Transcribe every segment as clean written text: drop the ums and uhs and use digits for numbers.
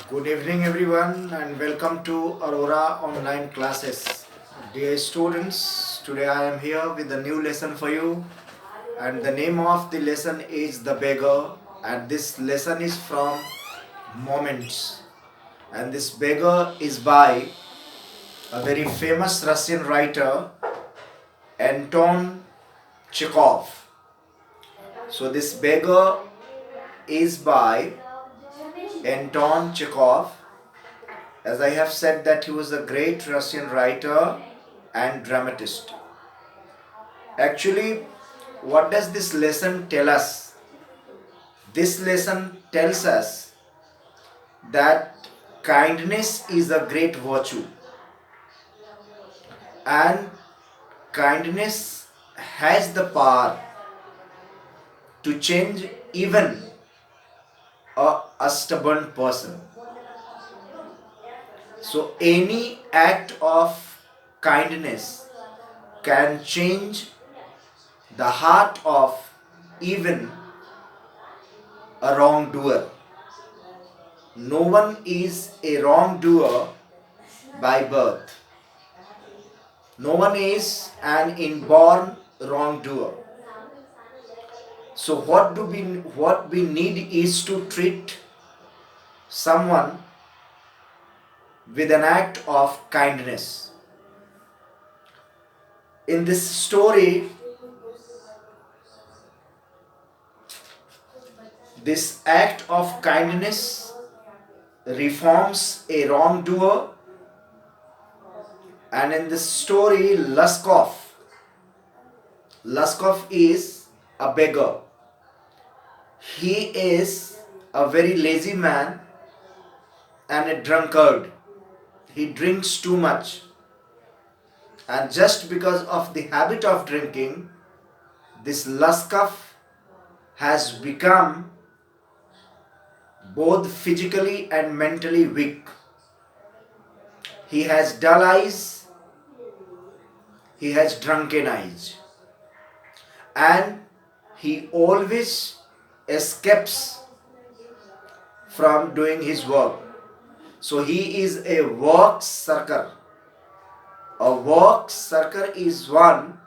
Good evening, everyone, and welcome to Aurora Online Classes. Dear students, today I am here with a new lesson for you, and the name of the lesson is The Beggar, and this lesson is from Moments. And this beggar is by a very famous Russian writer, Anton Chekhov. So, this beggar is by Anton Chekhov. As I have said that he was a great Russian writer and dramatist. Actually, what does this lesson tell us? This lesson tells us that kindness is a great virtue, and kindness has the power to change even a stubborn person. So any act of kindness can change the heart of even a wrongdoer. No one is a wrongdoer by birth. No one is an inborn wrongdoer. So what we need is to treat someone with an act of kindness. In this story, this act of kindness reforms a wrongdoer, and in this story, Luskov is a beggar. He is a very lazy man and a drunkard. He drinks too much, and just because of the habit of drinking, this Luskov has become both physically and mentally weak. He has dull eyes, he has drunken eyes, and he always escapes from doing his work. So he is a work sucker. A work sucker is one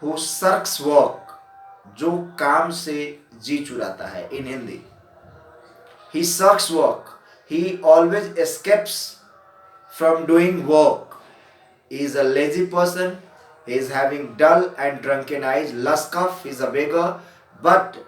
who shirks work, जो काम से जी चुराता है in Hindi. He sucks work. He always escapes from doing work. He is a lazy person. He is having dull and drunken eyes. Luskov is a beggar. But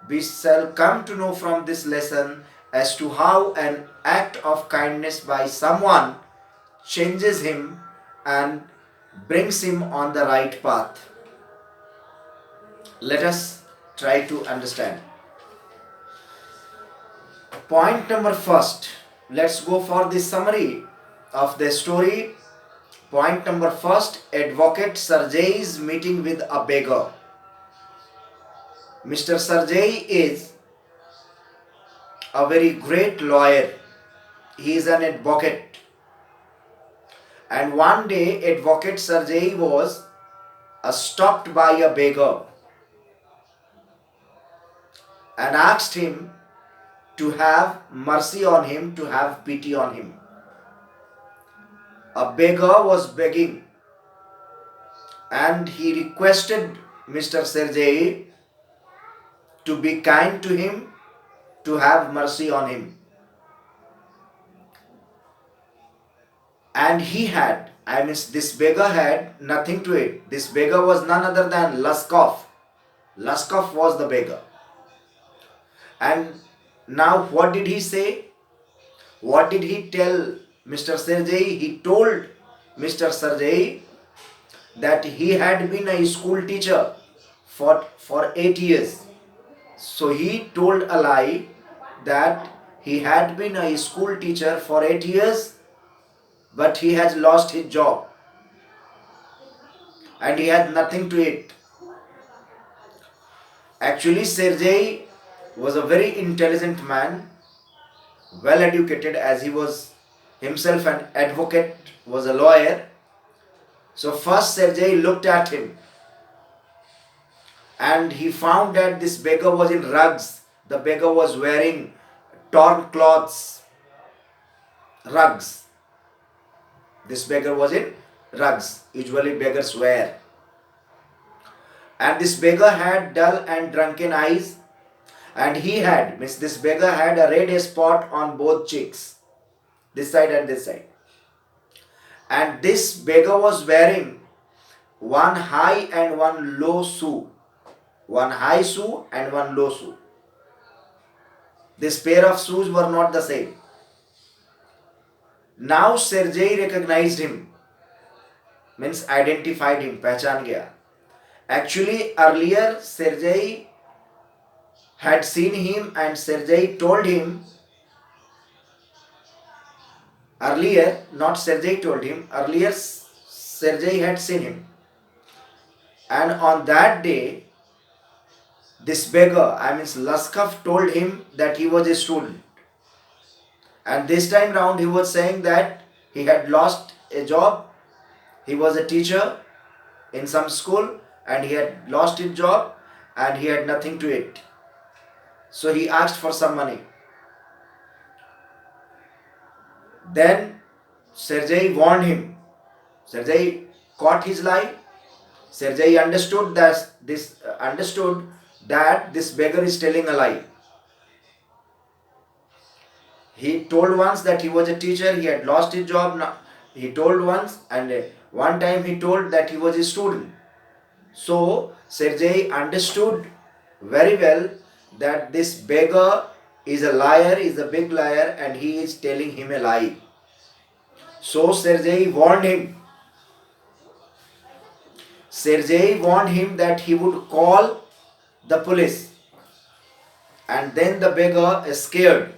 we shall come to know from this lesson as to how an act of kindness by someone changes him and brings him on the right path. Let us try to understand. Point number first. Let's go for the summary of the story. Point number first, Advocate Sergei's meeting with a beggar. Mr. Sergei is a very great lawyer. He is an advocate. And one day, Advocate Sergei was stopped by a beggar and asked him to have mercy on him, to have pity on him. A beggar was begging, and he requested Mr. Sergei to be kind to him, to have mercy on him. And he had, this beggar had nothing to it. This beggar was none other than Luskov. Luskov was the beggar. And now what did he say? What did he tell Mr. Sergei? He told Mr. Sergei that he had been a school teacher for 8 years. So he told a lie that he had been a school teacher for 8 years, but he has lost his job and he had nothing to eat. Actually, Sergei was a very intelligent man, well educated, as he was himself an advocate, was a lawyer. So first Sergei looked at him and he found that this beggar was in rags. The beggar was wearing torn clothes rugs. This beggar was in rugs. Usually beggars wear. And this beggar had dull and drunken eyes, and he had, means this beggar had a red spot on both cheeks, this side and this side. And this beggar was wearing one high and one low shoe. One high shoe and one low shoe. This pair of shoes were not the same. Now Sergei recognized him, means identified him, पहचान गया. Actually, earlier Sergei had seen him and Sergei told him, earlier, not Sergei told him, earlier Sergei had seen him. And on that day, this beggar, I mean Laskov, told him that he was a student. And this time round he was saying that he had lost a job. He was a teacher in some school and he had lost his job and he had nothing to eat. So he asked for some money. Then Sergei warned him. Sergei caught his lie. Sergei understood that this beggar is telling a lie. He told once that he was a teacher, he had lost his job. Now, he told once, and one time he told that he was a student. So Sergei understood very well that this beggar is a liar, is a big liar, and he is telling him a lie. So Sergei warned him. Sergei warned him that he would call the police. And then the beggar is scared.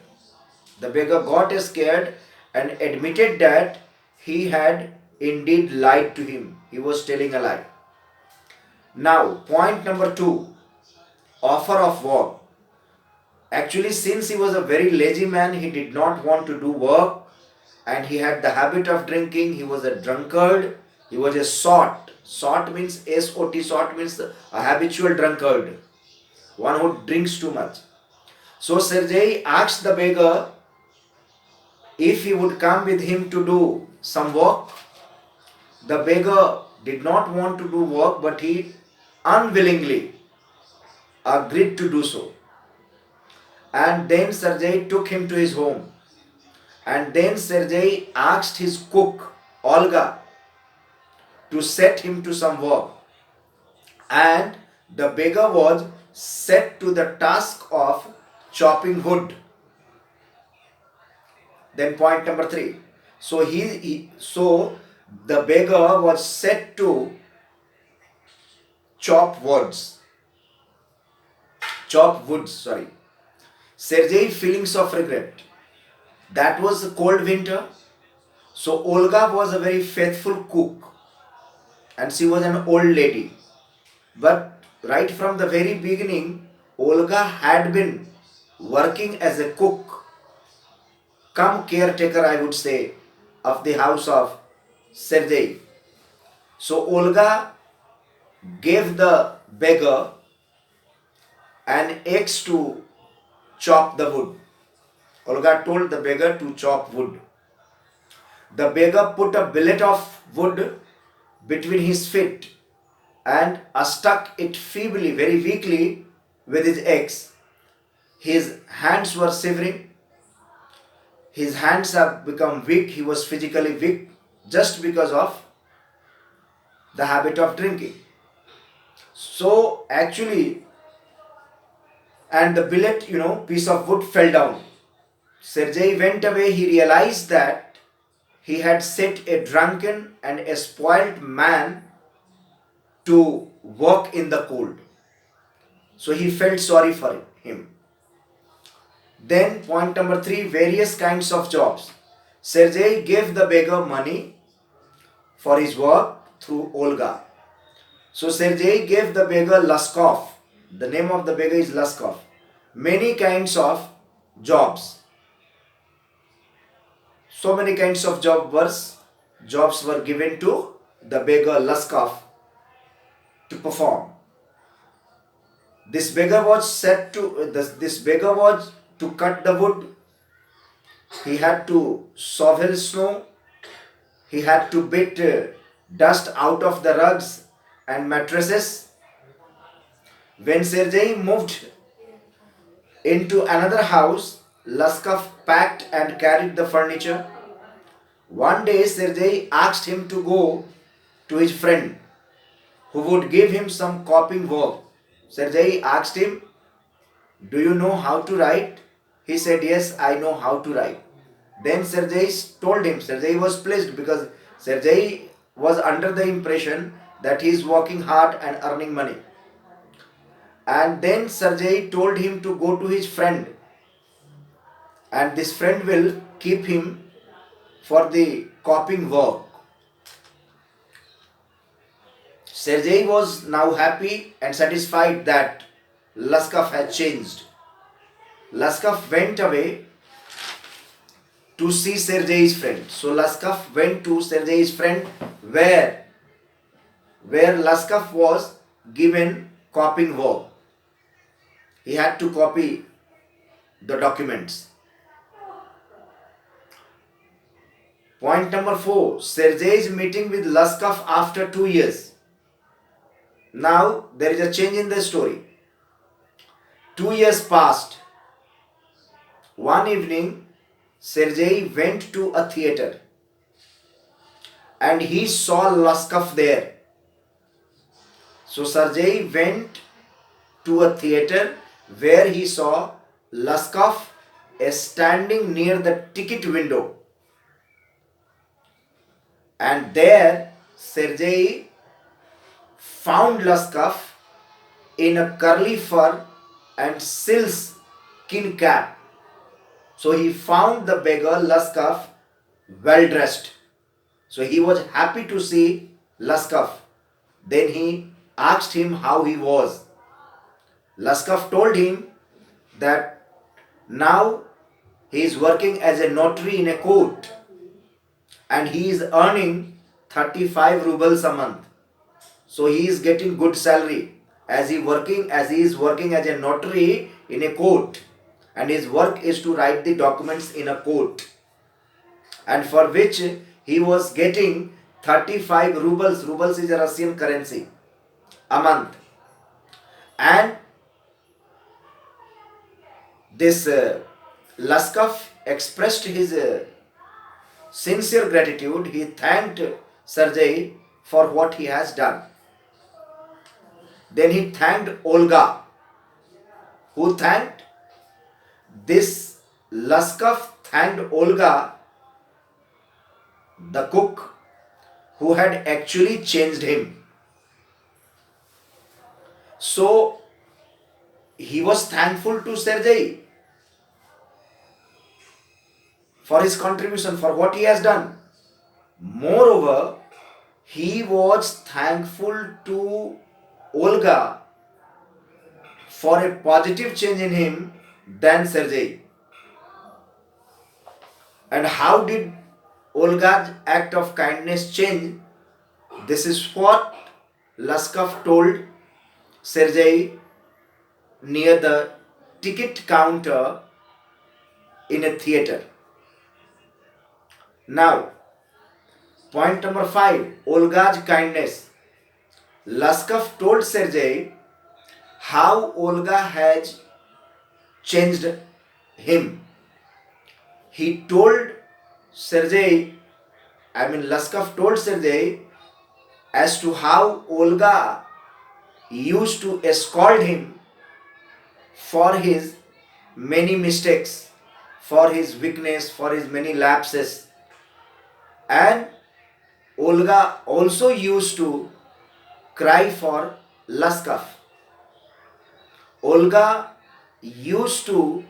The beggar got scared and admitted that he had indeed lied to him. He was telling a lie. Now, point number 2, offer of work. Actually, since he was a very lazy man, he did not want to do work and he had the habit of drinking. He was a drunkard. He was a sot. Sot means S-O-T. Sot means a habitual drunkard. One who drinks too much. So Sergei asked the beggar if he would come with him to do some work. The beggar did not want to do work, but he unwillingly agreed to do so. And then Sergei took him to his home. And then Sergei asked his cook, Olga, to set him to some work. And the beggar was set to the task of chopping wood. Then point number 3. So the beggar was set to chop woods. Sergei feelings of regret. That was a cold winter. So Olga was a very faithful cook. And she was an old lady. But right from the very beginning, Olga had been working as a cook, come caretaker, I would say, of the house of Sergei. So Olga gave the beggar an axe to chop the wood. Olga told the beggar to chop wood. The beggar put a billet of wood between his feet and struck it feebly, very weakly with his axe. His hands were shivering. His hands have become weak. He was physically weak just because of the habit of drinking. So actually, and the billet, piece of wood fell down. Sergei went away. He realized that he had set a drunken and a spoiled man to work in the cold. So he felt sorry for him. Then point number 3, various kinds of jobs. Sergei gave the beggar money for his work through Olga. So Sergei gave the beggar Laskov. The name of the beggar is Laskov. Many kinds of jobs. So many kinds of jobs were given to the beggar Laskov to perform. This beggar was to cut the wood. He had to shovel snow. He had to beat dust out of the rugs and mattresses. When Sergei moved into another house, Laskov packed and carried the furniture. One day, Sergei asked him to go to his friend who would give him some copying work. Sergei asked him, "Do you know how to write?" He said, "Yes, I know how to write." Then Sergei told him, Sergei was pleased because Sergei was under the impression that he is working hard and earning money. And then Sergei told him to go to his friend, and this friend will keep him for the copying work. Sergei was now happy and satisfied that Laskov had changed. Laskov went away to see Sergei's friend. So Laskov went to Sergei's friend where Laskov was given copying work. He had to copy the documents. Point number 4. Sergei's meeting with Laskov after 2 years. Now there is a change in the story. 2 years passed. One evening, Sergei went to a theater and he saw Laskov there. So Sergei went to a theater where he saw Laskov standing near the ticket window. And there Sergei found Laskov in a curly fur and sealskin cap. So he found the beggar Laskov well dressed. So he was happy to see Laskov. Then he asked him how he was. Laskov told him that now he is working as a notary in a court and he is earning 35 rubles a month. So he is getting good salary as he is working as a notary in a court, and his work is to write the documents in a court, and for which he was getting 35 rubles. Rubles is a Russian currency a month. And this Laskov expressed his sincere gratitude. He thanked Sergei for what he has done. Then he thanked Olga. Who thanked? This Laskov thanked Olga, the cook, who had actually changed him. So he was thankful to Sergei for his contribution, for what he has done. Moreover, he was thankful to Olga for a positive change in him than Sergei. And how did Olga's act of kindness change? This is what Laskov told Sergei near the ticket counter in a theater. Now, point number 5, Olga's kindness. Laskov told Sergei how Olga has changed him. He told Laskov told Sergei as to how Olga used to scold him for his many mistakes, for his weakness, for his many lapses. And Olga also used to cry for Laskov. Olga used to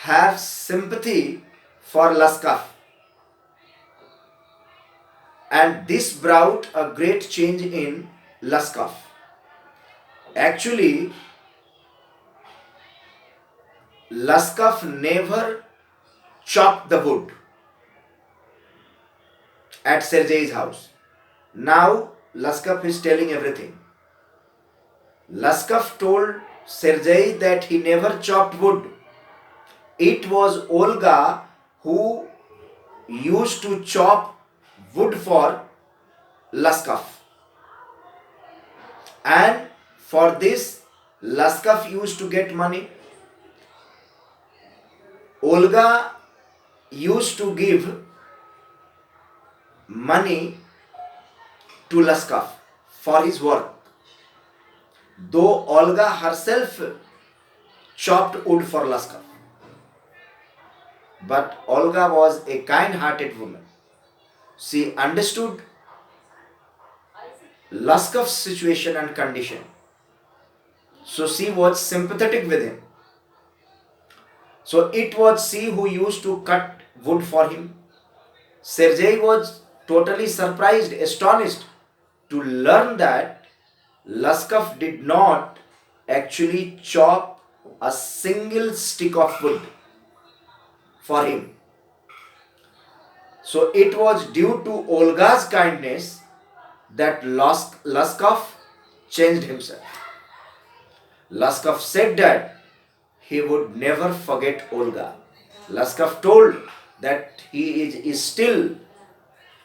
have sympathy for Laskov. And this brought a great change in Laskov. Actually, Laskov never chopped the wood at Sergei's house. Now Laskov is telling everything. Laskov told Sergei that he never chopped wood. It was Olga who used to chop wood for Laskov. And for this, Laskov used to get money. Olga used to give money to Laskov for his work. Though Olga herself chopped wood for Laskov. But Olga was a kind-hearted woman. She understood Laskov's situation and condition. So she was sympathetic with him. So it was she who used to cut wood for him. Sergei was totally surprised, astonished to learn that Laskov did not actually chop a single stick of wood for him. So it was due to Olga's kindness that Laskov changed himself. Laskov said that he would never forget Olga. Laskov told that he is still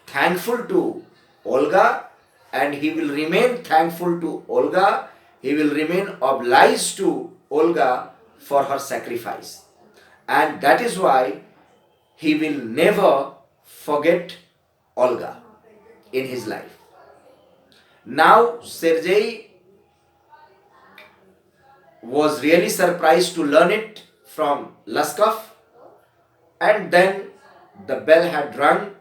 thankful to Olga, and he will remain thankful to Olga. He will remain obliged to Olga for her sacrifice. And that is why he will never forget Olga in his life. Now Sergei was really surprised to learn it from Laskov, and then the bell had rung.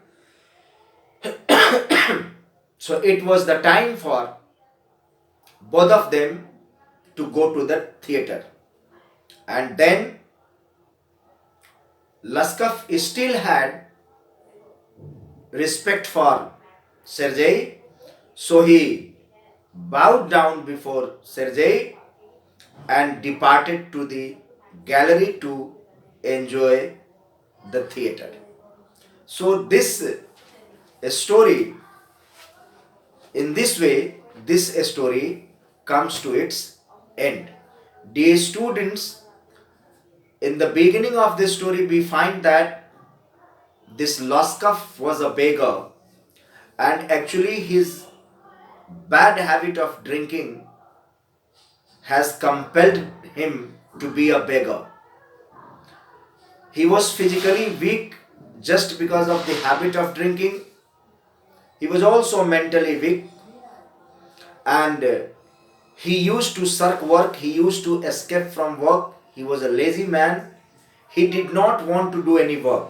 So it was the time for both of them to go to the theater. And then Laskov still had respect for Sergei, so he bowed down before Sergei and departed to the gallery to enjoy the theater. So this story, in this way, this story comes to its end. Dear students, in the beginning of this story, we find that this Laskov was a beggar, and actually his bad habit of drinking has compelled him to be a beggar. He was physically weak just because of the habit of drinking. He was also mentally weak, and he used to shirk work, he used to escape from work. He was a lazy man. He did not want to do any work.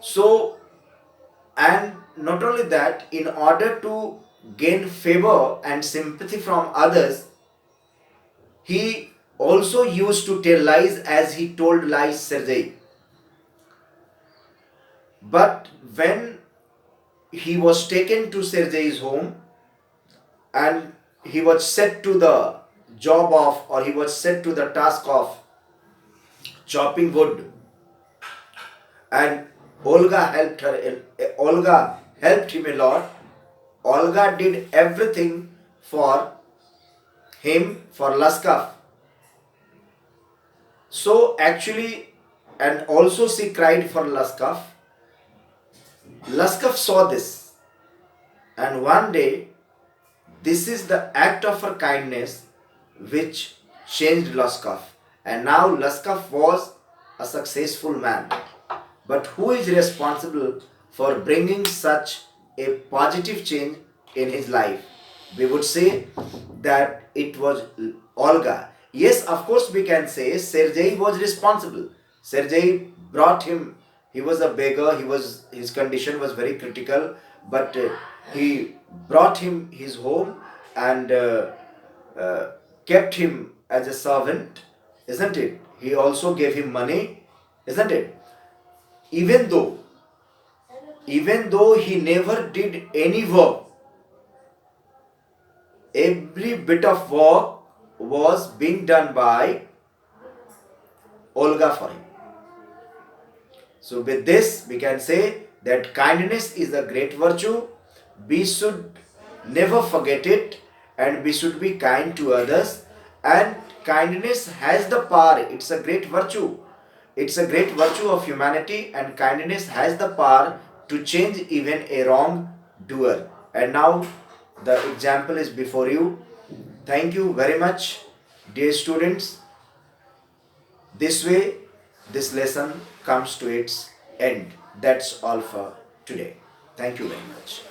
So, and not only that, in order to gain favor and sympathy from others, he also used to tell lies, as he told lies Sergei. But when he was taken to Sergei's home and he was set to the job of, or he was set to the task of chopping wood, and Olga helped him a lot. Olga did everything for him, for Laskov. So actually, and also she cried for Laskov. Laskov saw this, and one day, this is the act of her kindness which changed Laskov. And now Laskov was a successful man. But who is responsible for bringing such a positive change in his life? We would say that it was Olga. Yes, of course we can say Sergei was responsible. Sergei brought him, he was a beggar, his condition was very critical, but he brought him his home and kept him as a servant, isn't it? He also gave him money, isn't it? Even though he never did any work, every bit of work was being done by Olga for him. So with this, we can say that kindness is a great virtue. We should never forget it, and we should be kind to others. And kindness has the power, it's a great virtue, It's a great virtue of humanity, and kindness has the power to change even a wrong doer. And now the example is before you. Thank you very much, dear students. This way, this lesson comes to its end. That's all for today. Thank you very much.